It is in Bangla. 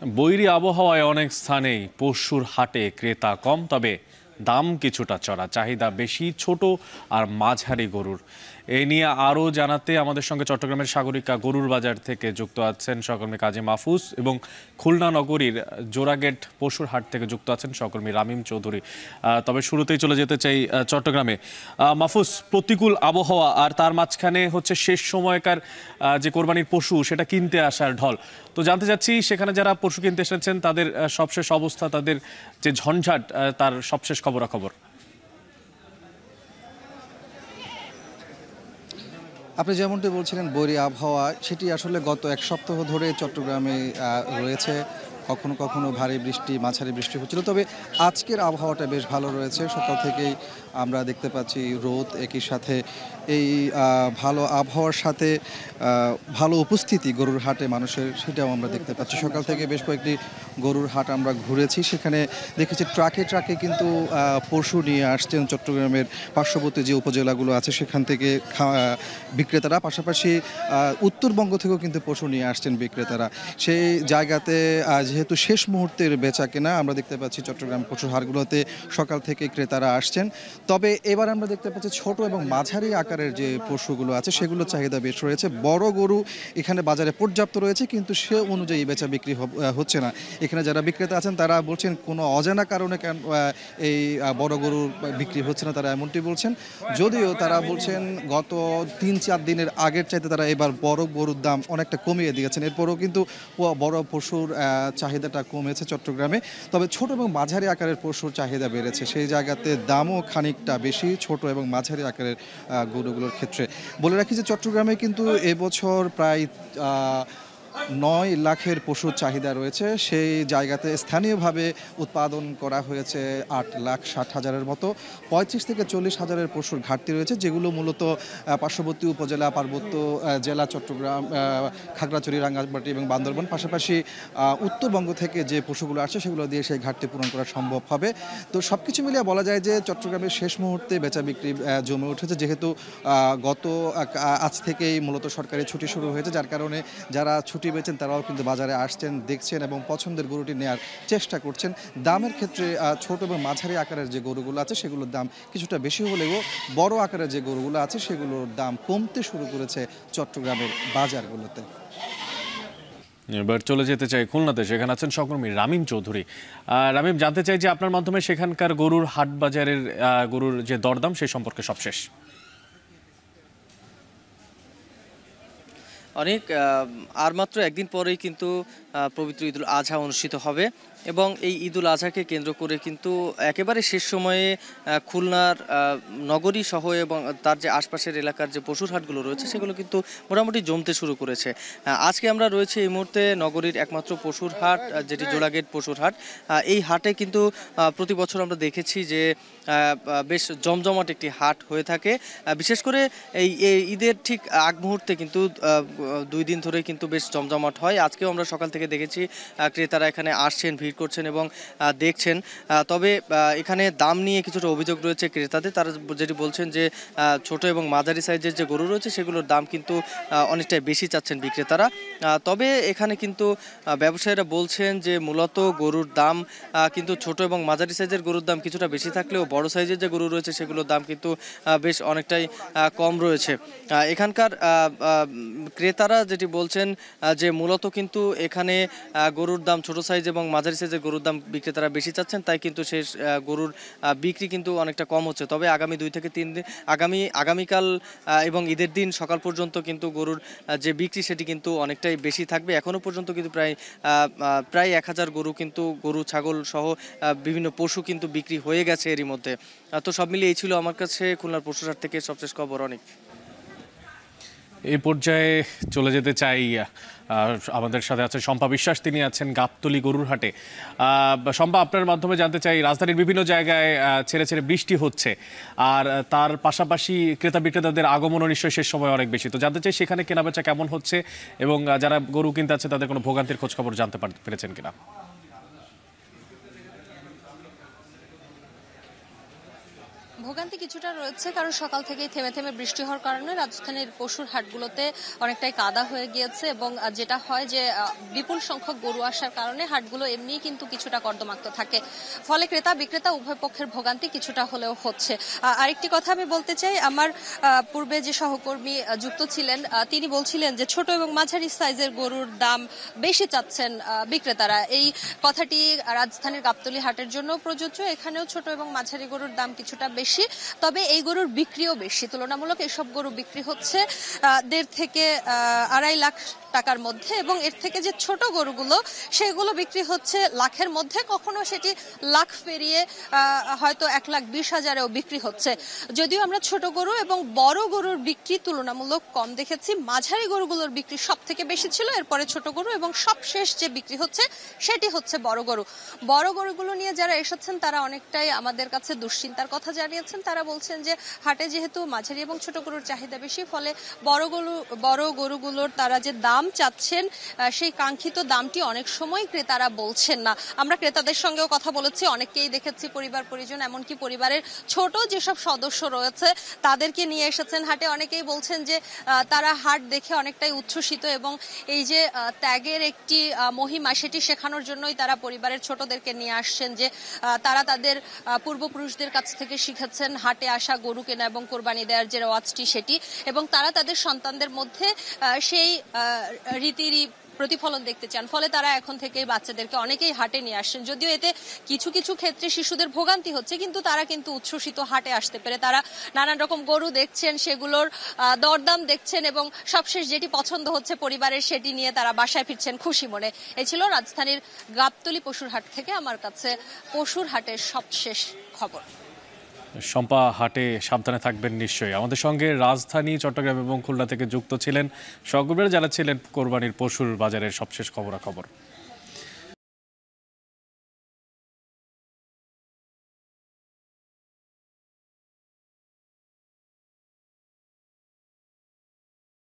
বৈরী আবহাওয়ায় অনেক স্থানেই পশুর হাটে ক্রেতা কম, তবে দাম কিছুটা চড়া। চাহিদা বেশি ছোট আর মাঝারি গরুর। এ নিয়ে আরও জানাতে আমাদের সঙ্গে চট্টগ্রামের সাগরিকা গরুর বাজার থেকে যুক্ত আছেন সহকর্মী কাজী মাহফুজ এবং খুলনা নগরীর জোড়াগেট পশুর হাট থেকে যুক্ত আছেন সহকর্মী রামিম চৌধুরী। তবে শুরুতেই চলে যেতে চাই চট্টগ্রামে। মাহফুজ, প্রতিকূল আবহাওয়া আর তার মাঝখানে হচ্ছে শেষ সময়কার যে কোরবানির পশু সেটা কিনতে আসার ঢল। তো জানতে চাচ্ছি সেখানে যারা পশু কিনতে এসেছেন তাদের সবশেষ অবস্থা, তাদের যে ঝঞ্ঝাট, তার সবশেষ খবরাখবর। আপনি যেমনটি বলছিলেন বৈরী আবহাওয়া, সেটি আসলে গত এক সপ্তাহ ধরে চট্টগ্রামে রয়েছে। কখনো কখনো ভারী বৃষ্টি, মাঝারি বৃষ্টি হচ্ছিল, তবে আজকের আবহাওয়াটা বেশ ভালো রয়েছে। সকাল থেকেই আমরা দেখতে পাচ্ছি রোদ, একই সাথে এই ভালো আবহাওয়ার সাথে ভালো উপস্থিতি গরুর হাটে মানুষের, সেটাও আমরা দেখতে পাচ্ছি। সকাল থেকে বেশ কয়েকটি গরুর হাট আমরা ঘুরেছি, সেখানে দেখেছি ট্রাকে ট্রাকে কিন্তু পশু নিয়ে আসছেন চট্টগ্রামের পার্শ্ববর্তী যে উপজেলাগুলো আছে সেখান থেকে বিক্রেতারা। পাশাপাশি উত্তরবঙ্গ থেকেও কিন্তু পশু নিয়ে আসছেন বিক্রেতারা। সেই জায়গাতে যেহেতু শেষ মুহূর্তের বেচা কেনা, আমরা দেখতে পাচ্ছি চট্টগ্রাম পশুর হাটগুলোতে সকাল থেকে ক্রেতারা আসছেন। তবে এবার আমরা দেখতে পাচ্ছি ছোট এবং মাঝারি আকারের যে পশুগুলো আছে সেগুলোর চাহিদা বেশ রয়েছে। বড় গরু এখানে বাজারে পর্যাপ্ত রয়েছে, কিন্তু সে অনুযায়ী বেচা বিক্রি হচ্ছে না। এখানে যারা বিক্রেতা আছেন তারা বলছেন কোনো অজানা কারণে কেন এই বড় গরু বিক্রি হচ্ছে না, তারা এমনটি বলছেন। যদিও তারা বলছেন গত 3-4 দিনের আগের চাইতে তারা এবার বড় গরুর দাম অনেকটা কমিয়ে দিয়েছেন। এরপরও কিন্তু বড় পশুর চাহিদাটা কমেছে চট্টগ্রামে। তবে ছোট এবং মাঝারি আকারের পশুর চাহিদা বেড়েছে, সেই জায়গাতে দামও খানিকটা বেশি ছোট এবং মাঝারি আকারের গরুগুলোর ক্ষেত্রে। বলে রাখি যে চট্টগ্রামে কিন্তু এবছর প্রায় 9 লাখের পশুর চাহিদা রয়েছে। সেই জায়গাতে স্থানীয়ভাবে উৎপাদন করা হয়েছে 8,60,000-এর মতো। 35 থেকে 40 হাজারের পশুর ঘাটতি রয়েছে, যেগুলো মূলত পার্শ্ববর্তী উপজেলা, পার্বত্য জেলা চট্টগ্রাম, খাগড়াছড়ি, রাঙ্গামাটি এবং বান্দরবান, পাশাপাশি উত্তরবঙ্গ থেকে যে পশুগুলো আসছে সেগুলো দিয়ে সেই ঘাটতি পূরণ করা সম্ভব হবে। তো সব কিছু মিলিয়ে বলা যায় যে চট্টগ্রামের শেষ মুহূর্তে বেচা বিক্রি জমে উঠেছে, যেহেতু আজ থেকেই মূলত সরকারি ছুটি শুরু হয়েছে, যার কারণে যারা ছুটি পেয়েছেন তারাও কিন্তু বাজারে আসছেন, দেখছেন এবং পছন্দের গরুটি নেওয়ার চেষ্টা করছেন। দামের ক্ষেত্রে ছোট এবং মাঝারি আকারের যে গরুগুলো আছে সেগুলোর দাম কিছুটা বেশি হলেও বড় আকারের যে গরুগুলো আছে সেগুলোর দাম কমতে শুরু করেছে চট্টগ্রামের বাজারগুলোতে। এবার চলে যেতে চাই খুলনাতে, সেখানে আছেন সহকর্মী রামিম চৌধুরী। রামিম, জানতে চাই যে আপনার মাধ্যমে সেখানকার গরুর হাট বাজারের গরুর যে দরদাম সে সম্পর্কে সবশেষ। অনেক আর মাত্র একদিন পরেই কিন্তু পবিত্র ঈদুল আজহা অনুষ্ঠিত হবে এবং এই ঈদুল আজহাকে কেন্দ্র করে কিন্তু একেবারে শেষ সময়ে খুলনার নগরী সহ এবং তার যে আশপাশের এলাকার যে পশুর হাটগুলো রয়েছে সেগুলো কিন্তু মোটামুটি জমতে শুরু করেছে। আজকে আমরা রয়েছে এই মুহূর্তে নগরীর একমাত্র পশুর হাট, যেটি জোড়াগেট পশুর হাট। এই হাটে কিন্তু প্রতি বছর আমরা দেখেছি যে বেশ জমজমাট একটি হাট হয়ে থাকে। বিশেষ করে এই ঈদের ঠিক আগ মুহূর্তে কিন্তু 2 দিন ধরে কিন্তু বেশ জমজমাট হয়। আজকেও আমরা সকাল থেকে দেখেছি ক্রেতারা এখানে আসছেন, ভিড় করছেন এবং দেখছেন। তবে এখানে দাম নিয়ে কিছুটা অভিযোগ রয়েছে ক্রেতাদের। তারা যেটি বলছেন যে ছোট এবং মাঝারি সাইজের যে গরু রয়েছে সেগুলোর দাম কিন্তু অনেকটাই বেশি চাচ্ছেন বিক্রেতারা। তবে এখানে কিন্তু ব্যবসায়ীরা বলছেন যে মূলত গরুর দাম কিন্তু ছোট এবং মাঝারি সাইজের গরুর দাম কিছুটা বেশি থাকলেও বড় সাইজের যে গরু রয়েছে সেগুলোর দাম কিন্তু বেশ অনেকটাই কম রয়েছে। এখানকার ক্রেতারা যেটি বলছেন যে মূলত কিন্তু এখানে গরুর দাম ছোট সাইজ এবং মাঝারি সাইজের গরুর দাম বিক্রেতারা বেশি চাচ্ছেন, তাই কিন্তু সেই গরুর বিক্রি কিন্তু অনেকটা কম হচ্ছে। তবে আগামী 2 থেকে 3 দিন আগামীকাল এবং ঈদের দিন সকাল পর্যন্ত কিন্তু গরুর যে বিক্রি সেটি কিন্তু অনেকটাই বেশি থাকবে। এখনও পর্যন্ত কিন্তু প্রায় 1000 গরু কিন্তু গরু, ছাগল সহ বিভিন্ন পশু কিন্তু বিক্রি হয়ে গেছে এরই মধ্যে। তো সব মিলিয়ে এই ছিল আমার কাছে খুলনার পশুহাট থেকে সবশেষ খবর। অনেক এই পর্যায়ে চলে যেতে চাই, আমাদের সাথে আছে শম্পা বিশ্বাস, তিনি আছেন গাবতলী গরুর হাটে। শম্পা, আপনার মাধ্যমে জানতে চাই, রাজধানীর বিভিন্ন জায়গায় ছেড়ে ছেড়ে বৃষ্টি হচ্ছে, আর তার পাশাপাশি ক্রেতা বিক্রেতাদের আগমনও নিশ্চয়ই শেষ সময় অনেক বেশি। তো জানতে চাই সেখানে কেনাবেচা কেমন হচ্ছে এবং যারা গরু কিনতে আছে তাদের কোনো ভোগান্তির খোঁজখবর জানতে পেরেছেন কিনা। ভোগান্তি কিছুটা রয়েছে, কারণ সকাল থেকেই থেমে থেমে বৃষ্টি হওয়ার কারণে রাজধানীর পশুর হাটগুলোতে অনেকটাই কাদা হয়ে গিয়েছে এবং যেটা হয় যে বিপুল সংখ্যক গরু আসার কারণে হাটগুলো এমনিই কিন্তু কিছুটা কর্দমাক্ত থাকে, ফলে ক্রেতা বিক্রেতা উভয় পক্ষের ভোগান্তি কিছুটা হলেও হচ্ছে। আরেকটি কথা আমি বলতে চাই, আমার পূর্বে যে সহকর্মী যুক্ত ছিলেন তিনি বলছিলেন যে ছোট এবং মাঝারি সাইজের গরুর দাম বেশি চাচ্ছেন বিক্রেতারা। এই কথাটি রাজধানীর গাবতলী হাটের জন্য প্রযোজ্য। এখানেও ছোট এবং মাঝারি গরুর দাম কিছুটা বেশি, তবে এই গরুর বিক্রিও বেশি। তুলনামূলক এসব গরু বিক্রি হচ্ছে 1.5 থেকে 2.5 লাখ টাকার মধ্যে, এবং এর থেকে যে ছোট গরুগুলো সেগুলো বিক্রি হচ্ছে লাখের মধ্যে, কখনো সেটি লাখ পেরিয়ে হয়তো 1,20,000-এও বিক্রি হচ্ছে। যদিও আমরা ছোট গরু এবং বড় গরুর বিক্রি তুলনামূলক কম দেখেছি, মাঝারি গরুগুলোর বিক্রি সব থেকে বেশি ছিল, এরপরে ছোট গরু, এবং সবশেষ যে বিক্রি হচ্ছে সেটি হচ্ছে বড় গরু। বড় গরুগুলো নিয়ে যারা এসেছেন তারা অনেকটাই আমাদের কাছে দুশ্চিন্তার কথা জানিয়েছেন। তারা বলছেন যে হাটে যেহেতু মাঝারি এবং ছোট গরুর চাহিদা বেশি, ফলে বড় গরুগুলোর তারা যে দাম চাচ্ছেন সেই কাঙ্ক্ষিত দামটি অনেক সময় ক্রেতারা বলছেন না। আমরা ক্রেতাদের সঙ্গেও কথা বলেছি, অনেককেই দেখেছি পরিবার পরিজন, এমনকি পরিবারের ছোট যেসব সদস্য রয়েছে তাদেরকে নিয়ে এসেছেন হাটে। অনেকেই বলছেন যে তারা হাট দেখে অনেকটাই উচ্ছ্বসিত এবং এই যে ত্যাগের একটি মহিমা সেটি শেখানোর জন্যই তারা পরিবারের ছোটদেরকে নিয়ে আসছেন, যে তারা তাদের পূর্বপুরুষদের কাছ থেকে শিখেছেন হাটে আসা, গরু কেনা এবং কোরবানি দেওয়ার যে রেওয়াজটি সেটি, এবং তারা তাদের সন্তানদের মধ্যে সেই রীতির প্রতিফলন দেখতে চান। ফলে তারা এখন থেকে বাচ্চাদেরকে অনেকেই হাটে নিয়ে আসছেন। যদিও এতে কিছু কিছু ক্ষেত্রে শিশুদের ভোগান্তি হচ্ছে, কিন্তু তারা কিন্তু উচ্ছ্বসিত হাটে আসতে পেরে। তারা নানান রকম গরু দেখছেন, সেগুলোর দরদাম দেখছেন, এবং সবশেষ যেটি পছন্দ হচ্ছে পরিবারের সেটি নিয়ে তারা বাসায় ফিরছেন খুশি মনে। এই ছিল রাজধানীর গাবতলী পশুর হাট থেকে আমার কাছে পশুর হাটের সবশেষ খবর। শম্পা, হাটে সাবধানে থাকবেন নিশ্চয়ই। আমাদের সঙ্গে রাজধানী, চট্টগ্রাম এবং খুলনা থেকে যুক্ত ছিলেন সহকর্মীরা, যারা ছিলেন কোরবানির পশুর বাজারের সবশেষ খবরাখবর।